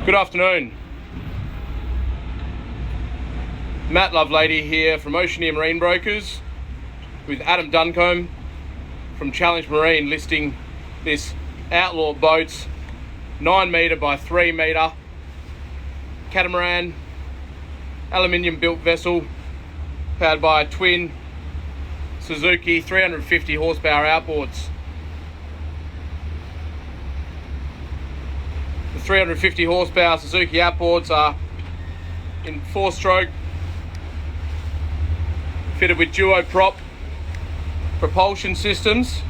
Good afternoon. Matt Lovelady here from Oceaneer Marine Brokers with Adam Duncombe from Challenge Marine, listing this Outlaw Boats 9 metre by 3 metre catamaran aluminium built vessel powered by a twin Suzuki 350 horsepower outboards. The 350 horsepower Suzuki outboards are in 4-stroke, fitted with Duoprop propulsion systems.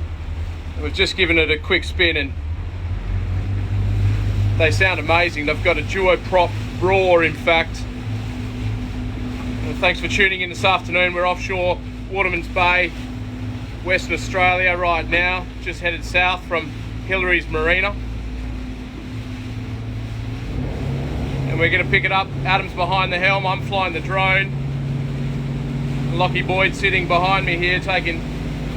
We've just given it a quick spin and they sound amazing. They've got a Duoprop roar, in fact. And thanks for tuning in this afternoon. We're offshore Waterman's Bay, Western Australia right now, just headed south from Hillary's Marina. And we're going to pick it up. Adam's behind the helm, I'm flying the drone. Lockie Boyd sitting behind me here taking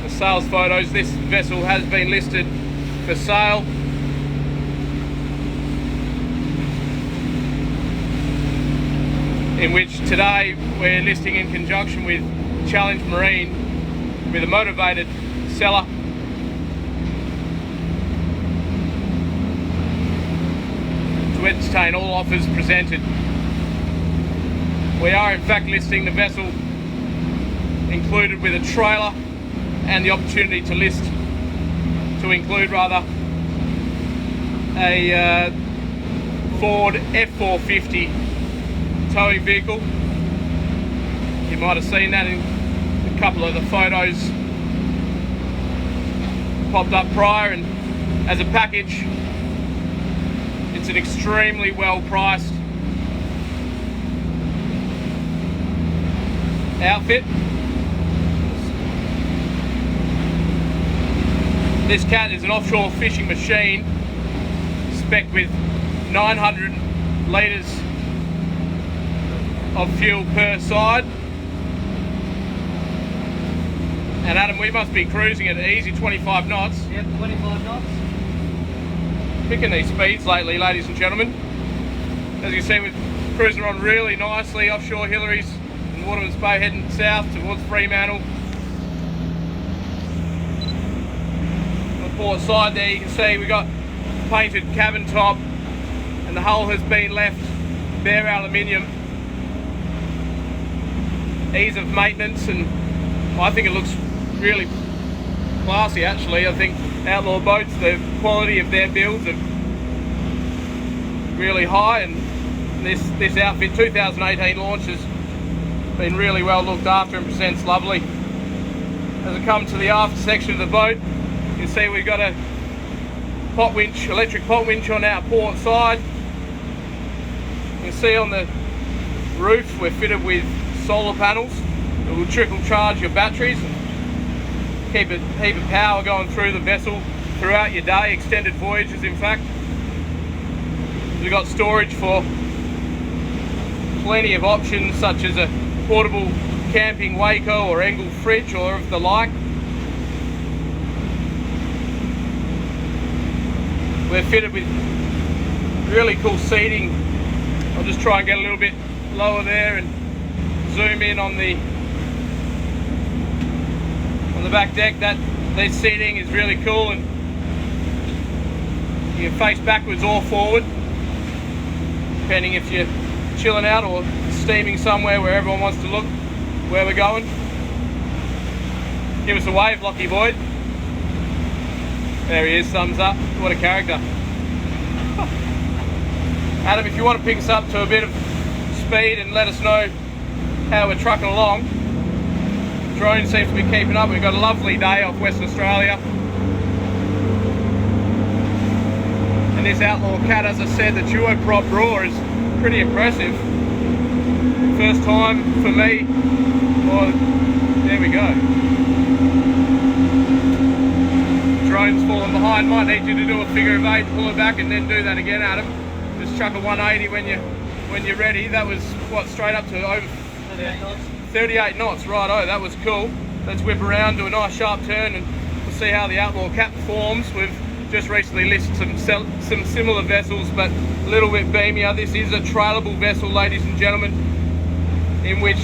the sales photos. This vessel has been listed for sale. In which today we're listing in conjunction with Challenge Marine with a motivated seller. To entertain all offers presented. We are in fact listing the vessel included with a trailer and the opportunity to include a Ford F450 towing vehicle. You might have seen that in a couple of the photos popped up prior, and as a package it's an extremely well priced outfit. This cat is an offshore fishing machine spec'd with 900 litres of fuel per side. And Adam, we must be cruising at an easy 25 knots. Yep, 25 knots. Picking these speeds lately, ladies and gentlemen. As you can see, we're cruising on really nicely offshore Hillary's and Waterman's Bay, heading south towards Fremantle. On the port side there you can see we got painted cabin top and the hull has been left bare aluminium. Ease of maintenance, and I think it looks really classy actually. I think Outlaw Boats, the quality of their builds are really high, and this outfit 2018 launch has been really well looked after and presents lovely. As I come to the aft section of the boat, you can see we've got a pot winch, electric pot winch on our port side. You can see on the roof we're fitted with solar panels that will trickle charge your batteries and keep a heap of power going through the vessel throughout your day, extended voyages in fact. We've got storage for plenty of options, such as a portable camping Waco or Engel fridge or of the like. We're fitted with really cool seating. I'll just try and get a little bit lower there and zoom in on the back deck. This seating is really cool, and you can face backwards or forward depending if you're chilling out or steaming somewhere where everyone wants to look where we're going. Give us a wave, Lockie Boyd. There he is, thumbs up. What a character. Adam, if you want to pick us up to a bit of speed and let us know how we're trucking along. The drone seems to be keeping up. We've got a lovely day off Western Australia. And this Outlaw cat, as I said, the Duoprop roar is pretty impressive. First time for me. Well, there we go. Drone's falling behind. Might need you to do a figure of 8, pull it back, and then do that again, Adam. Just chuck a 180 when you're ready. That was what, straight up to over 38 knots. 38 knots, righto, that was cool. Let's whip around, do a nice sharp turn, and we'll see how the Outlaw cat performs. We've just recently listed some similar vessels, but a little bit beamier. This is a trailable vessel, ladies and gentlemen, in which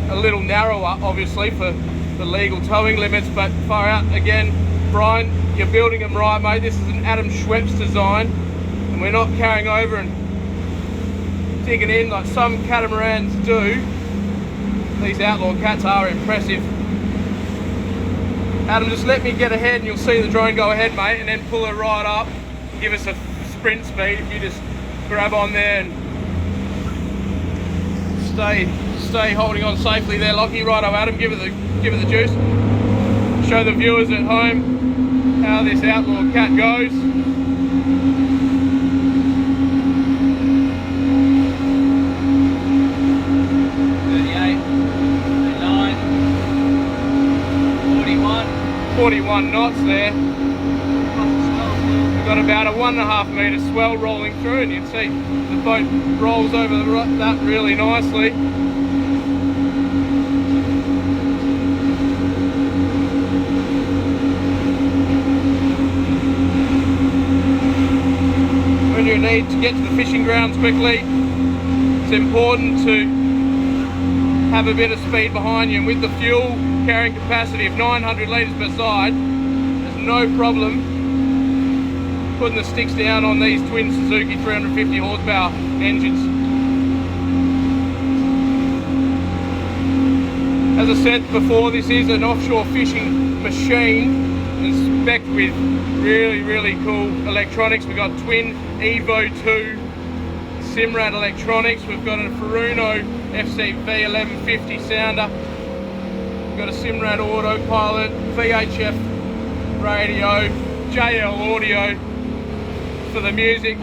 a little narrower, obviously, for the legal towing limits, but far out. Again, Brian, you're building them right, mate. This is an Adam Schweppes design, and we're not carrying over and digging in like some catamarans do. These Outlaw cats are impressive. Adam, just let me get ahead and you'll see the drone go ahead, mate, and then pull it right up. Give us a sprint speed if you just grab on there and stay holding on safely there, Lockie. Righto, Adam, give it the juice. Show the viewers at home how this Outlaw cat goes. Knots there. We've got about a 1.5 metre swell rolling through, and you can see the boat rolls over that really nicely. When you need to get to the fishing grounds quickly, it's important to have a bit of speed behind you, and with the fuel carrying capacity of 900 litres per side, there's no problem putting the sticks down on these twin Suzuki 350 horsepower engines. As I said before, this is an offshore fishing machine and spec'd with really cool electronics. We've got twin Evo 2 Simrad electronics. We've got a Furuno FCV 1150 sounder. We've got a Simrad autopilot, VHF radio, JL audio for the music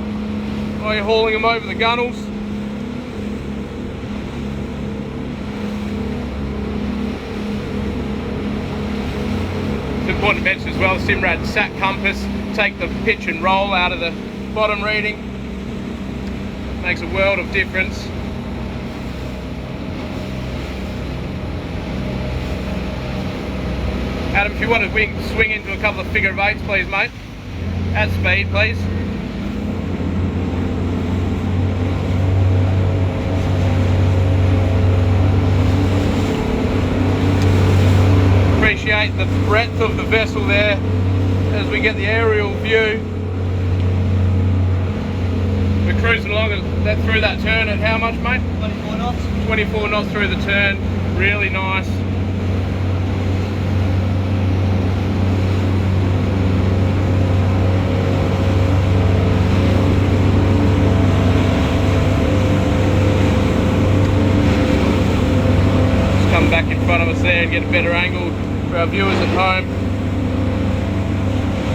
while you're hauling them over the gunnels. It's important to mention as well, the Simrad sat compass, take the pitch and roll out of the bottom reading. Makes a world of difference. Adam, if you want to swing into a couple of figure of 8s, please, mate. At speed, please. Appreciate the breadth of the vessel there as we get the aerial view. We're cruising along through that turn at how much, mate? 24 knots. 24 knots through the turn. Really nice. Back in front of us there and get a better angle for our viewers at home.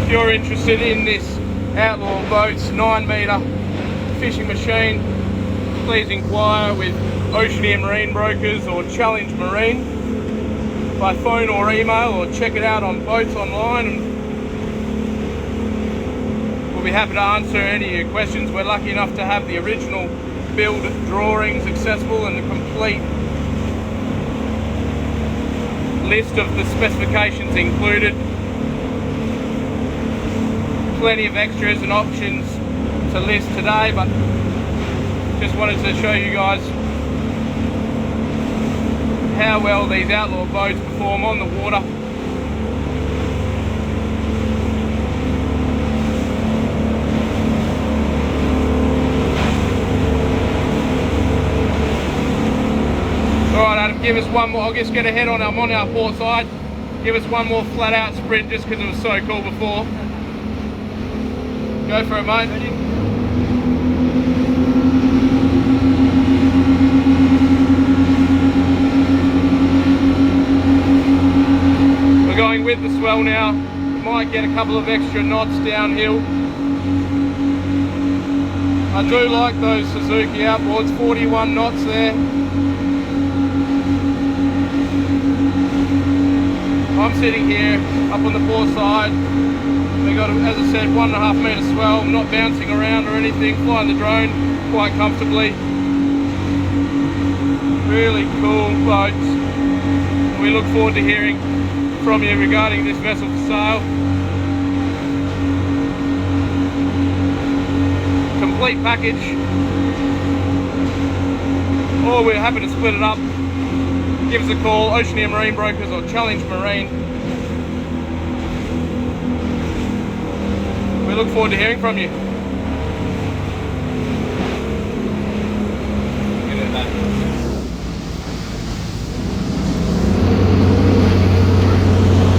If you're interested in this Outlaw Boats 9 metre fishing machine, please inquire with Oceaneer Marine Brokers or Challenge Marine by phone or email, or check it out on Boats Online, and we'll be happy to answer any of your questions. We're lucky enough to have the original build drawings accessible and the complete list of the specifications included. Plenty of extras and options to list today, but just wanted to show you guys how well these Outlaw boats perform on the water. Alright Adam, give us one more. I'll just get ahead I'm on our port side. Give us one more flat out sprint just because it was so cool before. Go for it, mate. Ready? We're going with the swell now. We might get a couple of extra knots downhill. I do like those Suzuki outboards, 41 knots there. I'm sitting here up on the port side. We got, as I said, 1.5 metre swell. I'm not bouncing around or anything, flying the drone quite comfortably. Really cool boats. We look forward to hearing from you regarding this vessel for sale. complete package, or we're happy to split it up, give us a call, Oceaneer Marine Brokers or Challenge Marine. We look forward to hearing from you.